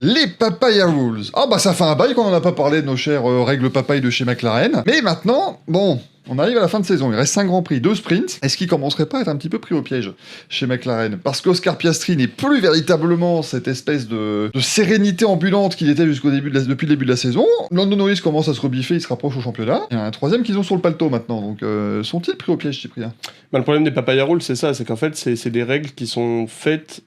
Les Papaya Rules. Ah bah ça fait un bail qu'on en a pas parlé de nos chères règles papaye de chez McLaren. Mais maintenant, bon, on arrive à la fin de saison, il reste 5 grands prix, 2 sprints. Est-ce qu'il commencerait pas à être un petit peu pris au piège chez McLaren? Parce qu'Oscar Piastri n'est plus véritablement cette espèce de sérénité ambulante qu'il était depuis le début de la saison. Lando Norris commence à se rebiffer, il se rapproche au championnat. Il y a un troisième qu'ils ont sur le paletot maintenant, donc sont-ils pris au piège, Cyprien? Le problème des Papaya Rules, c'est ça, c'est qu'en fait, c'est des règles qui sont faites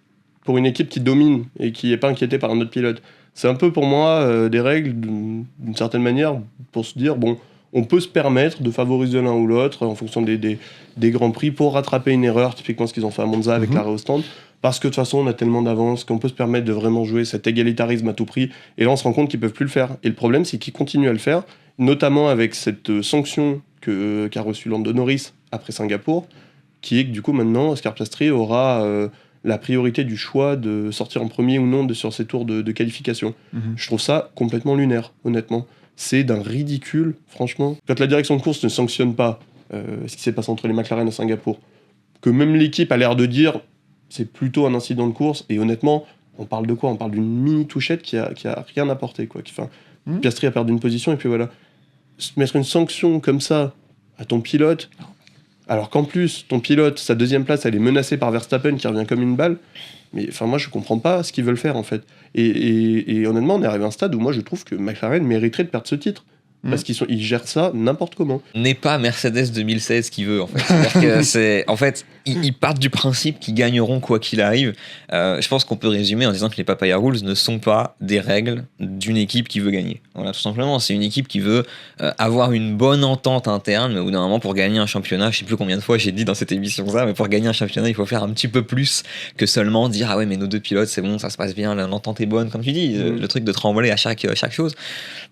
pour une équipe qui domine et qui n'est pas inquiétée par un autre pilote. C'est un peu pour moi des règles d'une certaine manière pour se dire, bon, on peut se permettre de favoriser l'un ou l'autre en fonction des grands prix pour rattraper une erreur, typiquement ce qu'ils ont fait à Monza avec l'arrêt au stand, parce que de toute façon on a tellement d'avance qu'on peut se permettre de vraiment jouer cet égalitarisme à tout prix, et là on se rend compte qu'ils peuvent plus le faire. Et le problème c'est qu'ils continuent à le faire, notamment avec cette sanction qu'a reçue Lando Norris après Singapour, qui est que du coup maintenant Oscar Piastri aura la priorité du choix de sortir en premier ou non sur ces tours de qualification. Je trouve ça complètement lunaire, honnêtement. C'est d'un ridicule, franchement. Quand la direction de course ne sanctionne pas ce qui s'est passé entre les McLaren et Singapour, que même l'équipe a l'air de dire c'est plutôt un incident de course, et honnêtement, on parle de quoi? On parle d'une mini touchette qui a rien apporté, quoi. Piastri a perdu une position, et puis voilà. Mettre une sanction comme ça à ton pilote, alors qu'en plus, ton pilote, sa deuxième place, elle est menacée par Verstappen qui revient comme une balle. Mais enfin, moi, je comprends pas ce qu'ils veulent faire, en fait. Et honnêtement, on est arrivé à un stade où moi, je trouve que McLaren mériterait de perdre ce titre. Parce qu'ils gèrent ça n'importe comment. N'est pas Mercedes 2016 qui veut, en fait. C'est-à-dire que en fait, ils partent du principe qu'ils gagneront quoi qu'il arrive. Je pense qu'on peut résumer en disant que les Papaya Rules ne sont pas des règles d'une équipe qui veut gagner. Voilà, tout simplement. C'est une équipe qui veut avoir une bonne entente interne, mais au bout d'un moment, pour gagner un championnat, je sais plus combien de fois j'ai dit dans cette émission ça, mais pour gagner un championnat, il faut faire un petit peu plus que seulement dire ah ouais, mais nos deux pilotes, c'est bon, ça se passe bien, l'entente est bonne, comme tu dis, le truc de trembler à chaque chose.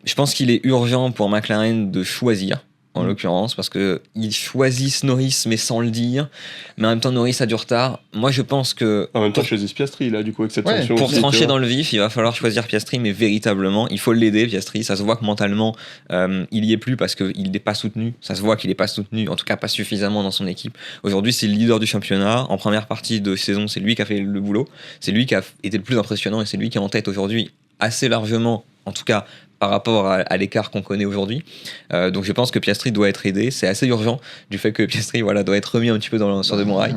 Je pense qu'il est urgent pour McLaren de choisir, en l'occurrence, parce qu'ils choisissent Norris mais sans le dire, mais en même temps Norris a du retard. Moi je pense que... En même temps, je choisis Piastri là, du coup, avec cette sanction. Pour trancher dans le vif, il va falloir choisir Piastri, mais véritablement, il faut l'aider, Piastri. Ça se voit que mentalement, il y est plus parce qu'il n'est pas soutenu. Ça se voit qu'il n'est pas soutenu, en tout cas pas suffisamment dans son équipe. Aujourd'hui, c'est le leader du championnat. En première partie de saison, c'est lui qui a fait le boulot. C'est lui qui a été le plus impressionnant et c'est lui qui est en tête aujourd'hui assez largement, en tout cas par rapport à l'écart qu'on connaît aujourd'hui. Donc je pense que Piastri doit être aidé. C'est assez urgent du fait que Piastri doit être remis un petit peu sur de bons rails.